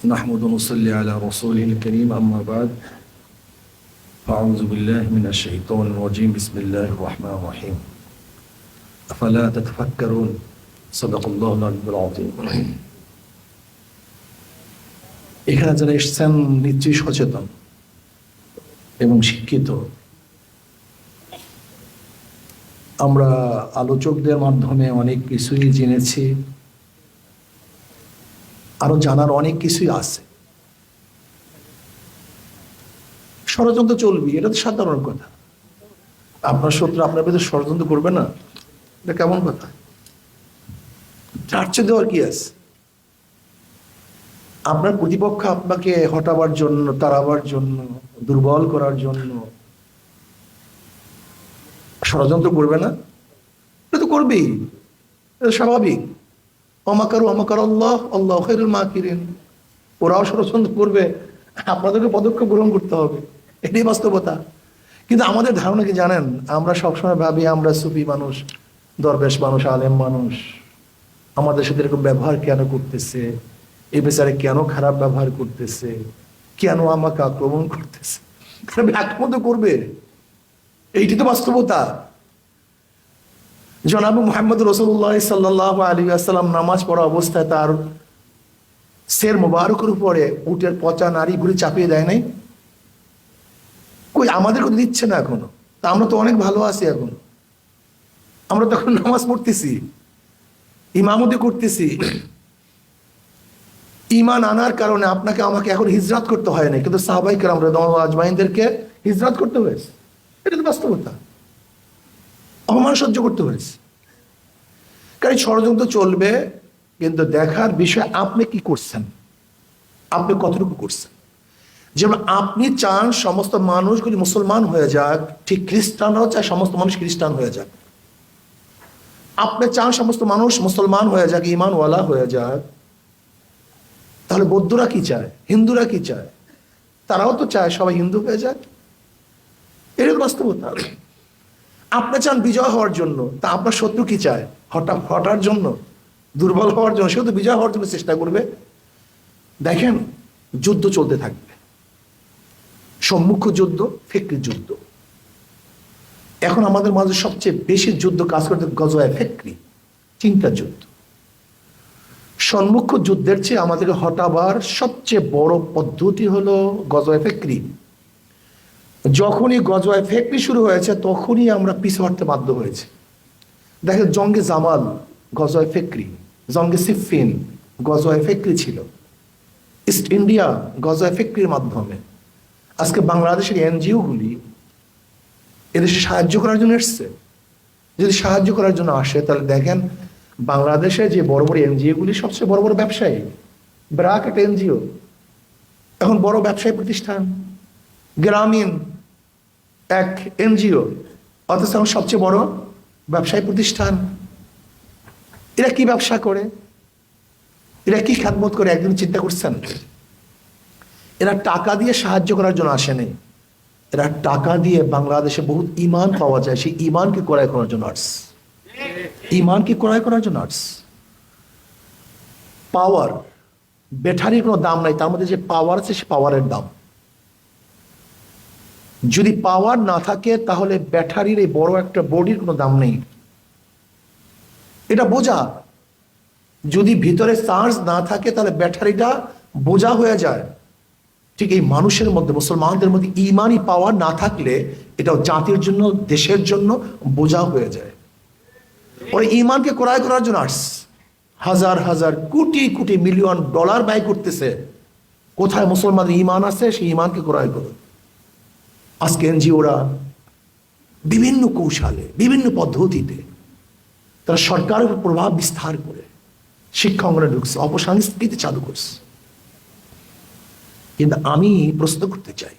نحمد ونصلي على رسوله الكريم أما بعد أعوذ بالله من الشيطان الرجيم بسم الله الرحمن الرحيم أفلا تتفكرون صدق الله العلي العظيم এখানে যারা এসেছেন নিশ্চয়ই সচেতন এবং শিক্ষিত। আমরা আলোচকদের মাধ্যমে অনেক কিছুই জেনেছি, আরো জানার অনেক কিছুই আছে। ষড়যন্ত্র চলবে, এটা তো সাধারণ কথা। আপনার শত্রু আপনার ভিতরে ষড়যন্ত্র করবে না, এটা কেমন কথা? চার্চে দেওয়ার কি আছে? আপনার প্রতিপক্ষ আপনাকে হটাবার জন্য, তাড়াবার জন্য, দুর্বল করার জন্য ষড়যন্ত্র করবে না? এটা তো করবেই, এটা স্বাভাবিক। অমাকারু অমাকার আল্লাহ আল্লাহ খায়রুল মাকিরিন। ওরাও ষড়যন্ত্র করবে, আপনাদেরকে পদক্ষেপ গ্রহণ করতে হবে, এটাই বাস্তবতা। কিন্তু আমাদের ধারণা কি জানেন? আমরা সবসময় ভাবি আমরা সুফি মানুষ, দরবেশ মানুষ, আলেম মানুষ, আমাদের সাথে এরকম ব্যবহার কেন করতেছে, এই বেচারে কেন খারাপ ব্যবহার করতেছে, কেন আমাকে আক্রমণ করতেছে? আক্রমণ তো করবে, এইটি তো বাস্তবতা। জনাব মুহাম্মদ রাসূলুল্লাহ সাল্লাল্লাহু আলাইহি ওয়াসাল্লাম নামাজ পড়া অবস্থায় তার সের মোবারকের উপরে উটের পচা নাড়ি ঘুরে চাপিয়ে দেয় নাই? কই আমাদের কথা দিচ্ছে না এখনো। তা আমরা তো অনেক ভালো আছি এখন, আমরা তো এখন নামাজ পড়তেছি, ইমামতি করতেছি। ঈমান আনার কারণে আপনাকে আমাকে এখন হিজরত করতে হয় না, কিন্তু সাহাবায়ে কেরাম রাদিয়াল্লাহু আজমাইনদেরকে হিজরত করতে হয়েছে। এটা তো বাস্তবতা। অপমান সহ্য করতে হয়েছে। কারণ ষড়যন্ত্র চলবে, কিন্তু দেখার বিষয় আপনি কি করছেন, আপনি কতটুকু করছেন। যেমন আপনি চান সমস্ত মানুষগুলি মুসলমান হয়ে যাক, ঠিক খ্রিস্টানরাও চায় সমস্ত মানুষ খ্রিস্টান হয়ে যাক। আপনি চান সমস্ত মানুষ মুসলমান হয়ে যাক, ঈমানওয়ালা হয়ে যাক। তাহলে বৌদ্ধরা কি চায়, হিন্দুরা কি চায়? তারাও তো চায় সবাই হিন্দু হয়ে যাক। এর বাস্তবতা। আপনি চান বিজয় হওয়ার জন্য, তা আপনার শত্রু কি চায়? হটার জন্য, দুর্বল হওয়ার জন্য। সে তো বিজয় হওয়ার জন্য চেষ্টা করবে। দেখেন, যুদ্ধ চলতে থাকবে, সম্মুখ যুদ্ধ, ফিকরি যুদ্ধ। এখন আমাদের মাঝে সবচেয়ে বেশি যুদ্ধ কাজ করতে গজওয়ায়ে ফিকরি, চিন্তা যুদ্ধ। সম্মুখ যুদ্ধের চেয়ে আমাদেরকে হটাবার সবচেয়ে বড় পদ্ধতি হলো গজওয়ায়ে ফিকরি। যখনই গজওয়ায়ে ফিকরি শুরু হয়েছে, তখনই আমরা পিছু হটতে বাধ্য হয়েছে। দেখেন, জঙ্গে জামাল গজওয়ায়ে ফিকরি, জঙ্গে সিফফিন গজওয়ায়ে ফিকরি ছিল। ইস্ট ইন্ডিয়া গজওয়ায়ে ফিকরির মাধ্যমে। আজকে বাংলাদেশের এনজিও গুলি এদেশে সাহায্য করার জন্য এসছে। যদি সাহায্য করার জন্য আসে, তাহলে দেখেন বাংলাদেশে যে বড় বড় এনজিও গুলি সবচেয়ে বড় বড় ব্যবসায়ী। ব্র্যাক একটা এনজিও, এখন বড় ব্যবসায়ী প্রতিষ্ঠান। গ্রামীণ এক এনজিও, অথচ এখন সবচেয়ে বড় ব্যবসায়ী প্রতিষ্ঠান। এরা কি ব্যবসা করে, এরা কি খেদমত করে, একদিন চিন্তা করছেন? এরা টাকা দিয়ে সাহায্য করার জন্য আসেনি, এরা টাকা দিয়ে বাংলাদেশে বহুত ঈমান পাওয়া যায়, সেই ঈমানকে ক্রয় করার জন্য আসছে। ঈমানকে ক্রয় করার জন্য আসছে। পাওয়ার, ব্যাটারির কোনো দাম নাই, তার মধ্যে যে পাওয়ার আছে সে পাওয়ারের দাম। যদি পাওয়ার না থাকে, তাহলে ব্যাটারির এই বড় একটা বডির কোনো দাম নেই। এটা বোঝা। যদি ভিতরে চার্জ না থাকে, তাহলে ব্যাটারিটা বোঝা হয়ে যায়। ঠিক এই মানুষের মধ্যে, মুসলমানদের মধ্যে ঈমানি পাওয়ার না থাকলে, এটাও জাতির জন্য, দেশের জন্য বোঝা হয়ে যায়। ওরা ঈমানকে ক্রয় করার জন্য আসছে, হাজার হাজার কোটি কোটি মিলিয়ন ডলার ব্যয় করতেছে। কোথায় মুসলমানদের ঈমান আছে, সেই ঈমানকে ক্রয় করো। আজকে এনজিওরা বিভিন্ন কৌশলে, বিভিন্ন পদ্ধতিতে তারা সরকারের উপর প্রভাব বিস্তার করে শিক্ষা অঙ্গনে ঢুকছে, অপসংস্কৃতি চালু করছে। কিন্তু আমি প্রশ্ন করতে চাই,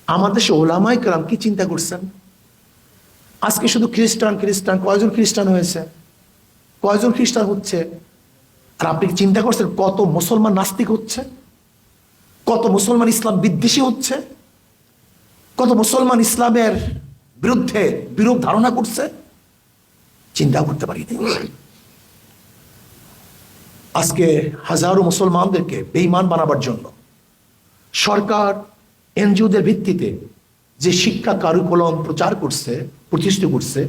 আমাদের দেশে ওলামায়ে কেরাম কি চিন্তা করছেন? আজকে শুধু খ্রিস্টান খ্রিস্টান, কয়জন খ্রিস্টান হয়েছে, কয়জন খ্রিস্টান হচ্ছে? আর আপনি চিন্তা করছেন কত মুসলমান নাস্তিক হচ্ছে, কত মুসলমান ইসলাম বিদ্বেষী হচ্ছে, কত মুসলমান ইসলামের বিরুদ্ধে বিরূপ ধারণা করছে? চিন্তা করতে পারি। আজকে হাজারো মুসলমানদেরকে বেঈমান বানাবার জন্য সরকার এনজিওদের ভিত্তিতে যে শিক্ষা কারিকুলাম প্রচার করছে, প্রতিষ্ঠিত করছে,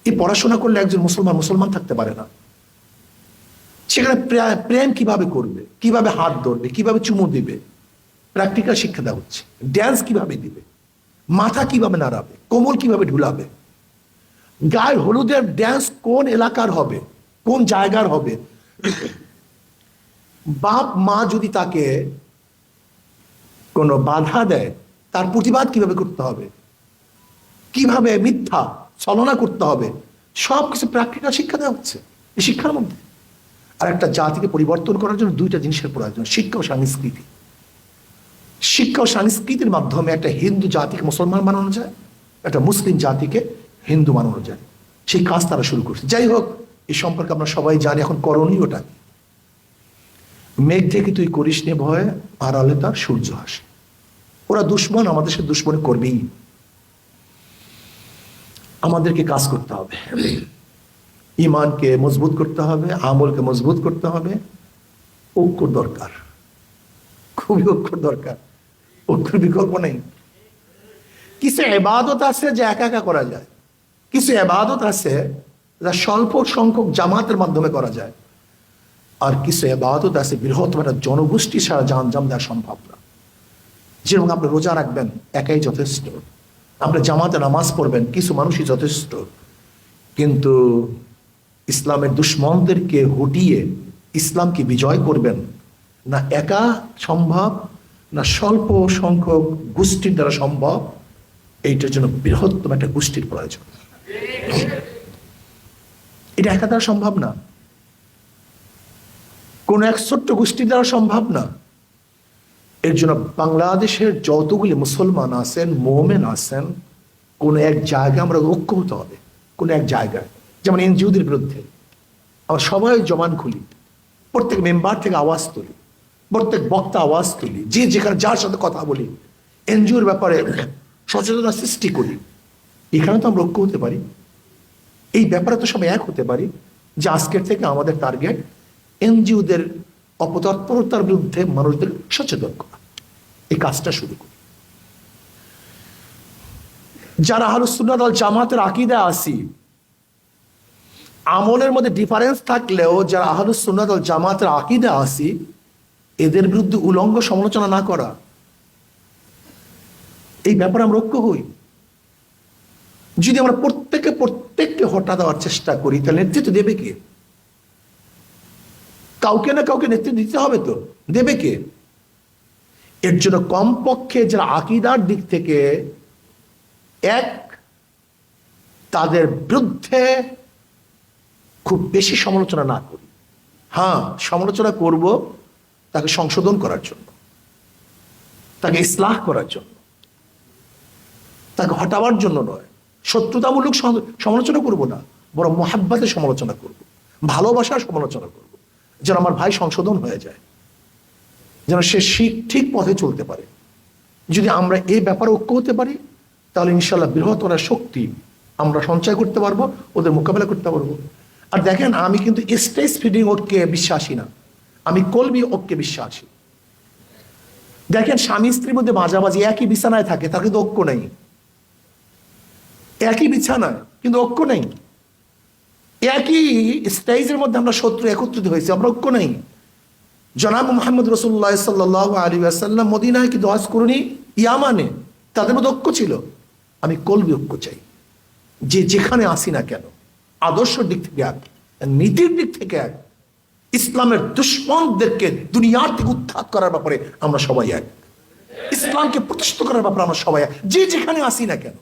এই পড়াশোনা করলে একজন মুসলমান মুসলমান থাকতে পারে না। সেখানে প্রেম কিভাবে করবে, কিভাবে হাত ধরবে, কিভাবে চুমু দিবে, প্র্যাকটিক্যাল শিক্ষা দেওয়া হচ্ছে। ড্যান্স কিভাবে দিবে, মাথা কিভাবে নাড়াবে, কোমল কিভাবে ঢুলাবে, গায়ে হলুদের ড্যান্স কোন এলাকার হবে, কোন জায়গার হবে, বাপ মা যদি তাকে কোনো বাধা দেয় তার প্রতিবাদ কিভাবে করতে হবে, কিভাবে মিথ্যা ছলনা করতে হবে, সব কিছু প্র্যাকটিক্যাল শিক্ষা দেওয়া হচ্ছে এই শিক্ষার মধ্যে। আর একটা জাতিকে পরিবর্তন করার জন্য দুইটা জিনিসের প্রয়োজন, শিক্ষা ও সংস্কৃতি। শিক্ষা ও সংস্কৃতির মাধ্যমে একটা হিন্দু জাতিকে মুসলমান বানানো যায়, একটা মুসলিম জাতিকে হিন্দু বানানো যায়। সেই কাজ তারা শুরু করছে। যাই হোক, এই সম্পর্কে আমরা সবাই জানি। এখন করণীয়টা কি? মেঘ থেকে তুই করিস নে ভয়, আড়ালে তার সূর্য হাসে। ওরা দুশ্মন, আমাদের সে দুশ্মনী করবেই। আমাদেরকে কাজ করতে হবে, ইমানকে মজবুত করতে হবে, আমলকে মজবুত করতে হবে। ঐক্য দরকার, খুবই ঐক্য দরকার, ঐক্যের বিকল্প নেই। কিছু ইবাদত আছে যা একা একা করা যায়, কিছু ইবাদত আছে যা স্বল্প সংখ্যক জামাতের মাধ্যমে করা যায়, আর কিছু ইবাদত আছে বৃহত্তম একটা জনগোষ্ঠী ছাড়া জাম দেওয়া সম্ভব না। যেরকম আপনি রোজা রাখবেন, একাই যথেষ্ট। আপনি জামাতে নামাজ পড়বেন, কিছু মানুষই যথেষ্ট। কিন্তু ইসলামের দুশ্মনদেরকে হটিয়ে ইসলামকে বিজয় করবেন না একা সম্ভব, না স্বল্প সংখ্যক গোষ্ঠীর দ্বারা সম্ভব। এইটার জন্য বৃহত্তম একটা গোষ্ঠীর প্রয়োজন। এটা একা দ্বারা সম্ভব না, কোন এক ছোট্ট গোষ্ঠীর দ্বারা সম্ভব না। এর জন্য বাংলাদেশের যতগুলি মুসলমান আছেন, মোমেন আছেন, কোন এক জায়গায় আমরা ঐক্য হতে হবে। কোন এক জায়গায়, যেমন এনজিওদের বিরুদ্ধে আমরা সবাই জবান খুলি, প্রত্যেক মেম্বার থেকে আওয়াজ তুলি, প্রত্যেক বক্তা আওয়াজ তুলি, যে যেখানে যার সাথে কথা বলি, এনজিওর ব্যাপারে সচেতনতা সৃষ্টি করি। এখানে তো আমরা ঐক্য হতে পারি, এই ব্যাপারে তো সবাই এক হতে পারি যে আজকের থেকে আমাদের টার্গেট এনজিওদের অপতৎপরতার বিরুদ্ধে মানুষদের সচেতন করা। এই কাজটা শুরু করি। যারা আহলুস সুন্নাত ওয়াল জামাতের আকীদা আসি, আমলের মধ্যে ডিফারেন্স থাকলেও যারা আহলুস সুন্নাত ওয়াল জামাতের আকীদা আসি, এদের বিরুদ্ধে উলঙ্গ সমালোচনা না করা, এই ব্যাপারে আমরা ঐক্য হই। যদি আমরা প্রত্যেককে হটা দেওয়ার চেষ্টা করি, তাহলে নেতৃত্ব দেবে কে? কাউকে না কাউকে নেতৃত্ব দিতে হবে, তো দেবে কে? এর জন্য কমপক্ষে যারা আকীদার দিক থেকে এক, তাদের বিরুদ্ধে খুব বেশি সমালোচনা না করি। হ্যাঁ, সমালোচনা করব তাকে সংশোধন করার জন্য, তাকে ইসলাহ করার জন্য, তাকে হটাবার জন্য নয়। শত্রুতামূলক সমালোচনা করব না, বরং মোহাব্বতের সমালোচনা করব, ভালোবাসার সমালোচনা করব, যেন আমার ভাই সংশোধন হয়ে যায়, যেন সে ঠিক পথে চলতে পারে। যদি আমরা এই ব্যাপারে ঐক্য হতে পারি, তাহলে ইনশাল্লাহ বৃহত্তর শক্তি আমরা সঞ্চয় করতে পারবো, ওদের মোকাবেলা করতে পারবো। আর দেখেন, আমি কিন্তু স্টেজ ফিডিং ঐক্যে বিশ্বাসী না, আমি কলবি ঐক্যে বিশ্বাসী। দেখেন, স্বামী স্ত্রীর মধ্যে মাঝামাঝি একই বিছানায় থাকে, তার কিন্তু ঐক্য নেই। একই বিছানায় কিন্তু ঐক্য নেই। একই স্টেজের মধ্যে আমরা শত্রু একত্রিত হয়েছি, আমরা ঐক্য নেই। জনাব মুহাম্মদ রাসূলুল্লাহ সাল্লাল্লাহু আলাইহি ওয়াসাল্লাম মদিনায় কিন্তু হজ করনি, ইয়ামানে, তাদের মধ্যে ঐক্য ছিল। আমি কলবি ঐক্য চাই। যে যেখানে আসি না কেন, আদর্শের দিক থেকে এক, নীতির দিক থেকে এক, ইসলামের দুশ্মনদেরকে দুনিয়ার থেকে উৎখাত করার ব্যাপারে আমরা সবাই এক, ইসলামকে প্রতিষ্ঠিত করার ব্যাপারে আমরা সবাই এক। যে যেখানে আসি না কেন,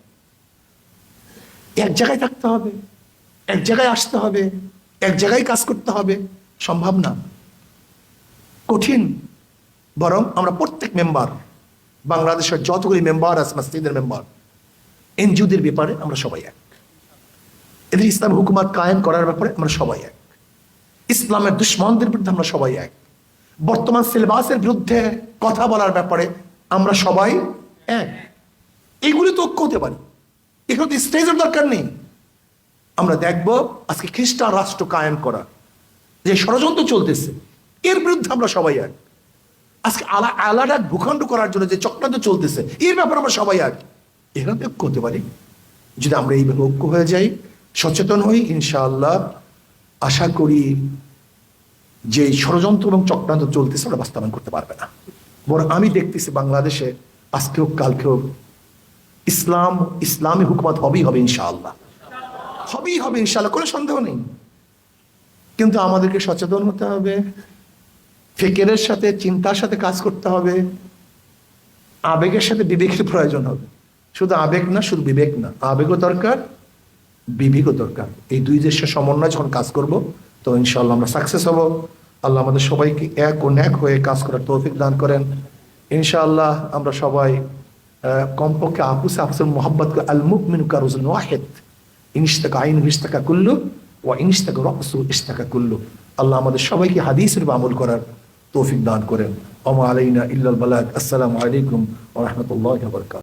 এক জায়গায় থাকতে হবে, এক জায়গায় আসতে হবে, এক জায়গায় কাজ করতে হবে। সম্ভব না, কঠিন। বরং আমরা প্রত্যেক মেম্বার, বাংলাদেশের যতগুলি মেম্বার আছে, মসজিদের মেম্বার, এনজিওদের ব্যাপারে আমরা সবাই এক। এদের ইসলাম হুকুমত কায়েম করার ব্যাপারে আমরা সবাই এক। ইসলামের দুশ্মনদের বিরুদ্ধে আমরা সবাই এক। বর্তমান সিলেবাসের বিরুদ্ধে কথা বলার ব্যাপারে আমরা সবাই এক। এইগুলি তো ঐক্য হতে পারি, এখানে তো স্টেজের দরকার নেই। আমরা দেখব আজকে খ্রিস্টান রাষ্ট্র কায়েম করা, যে ষড়যন্ত্র চলতেছে, এর বিরুদ্ধে আমরা সবাই এক। আজকে আলাদা ভূখণ্ড করার জন্য যে চক্রান্ত চলতেছে, এর ব্যাপারে আমরা সবাই এক। এখানে ঐক্য হতে পারি যদি আমরা এইভাবে ঐক্য হয়ে যাই, সচেতন হই, ইনশাআল্লাহ আশা করি যে ষড়যন্ত্র এবং চক্রান্ত চলতেছে ওরা বাস্তবায়ন করতে পারবে না। বরং আমি দেখতেছি বাংলাদেশে আজকেও কালকেও ইসলামী হুকুমত হবেই হবে ইনশাআল্লাহ, হবেই হবে ইনশাআল্লাহ, কোনো সন্দেহ নেই। কিন্তু আমাদেরকে সচেতন হতে হবে, ফিকিরের সাথে চিন্তার সাথে কাজ করতে হবে, আবেগের সাথে বিবেকের প্রয়োজন হবে। শুধু আবেগ না, শুধু বিবেক না, আবেগও দরকার, বিবেকও দরকার। এই দুই দেশের সমন্বয় যখন কাজ করব তো ইনশাআল্লাহ আমরা সাকসেস হব। আল্লাহ আমাদের সবাইকে এক ও ন্যাক হয়ে কাজ করার তৌফিক দান করেন। ইনশাআল্লাহ আমরা সবাই কমপক্ষে আপুসের মোহাব্বত করে, আল মুমিনু কারুজুন ওয়াহিদ, ইনশতাকা আইনু ইশতাকা কুল্লু ওয়া ইনশতাকা রাসু ইশতাকা কুল্লু। আল্লাহ আমাদের সবাইকে হাদিসের আমল করার তৌফিক দান করেন। ওয়া মা আলাইনা ইল্লাল বালাগ। আসসালামু আলাইকুম ওয়া রাহমাতুল্লাহি ওয়া বারাকাতুহু।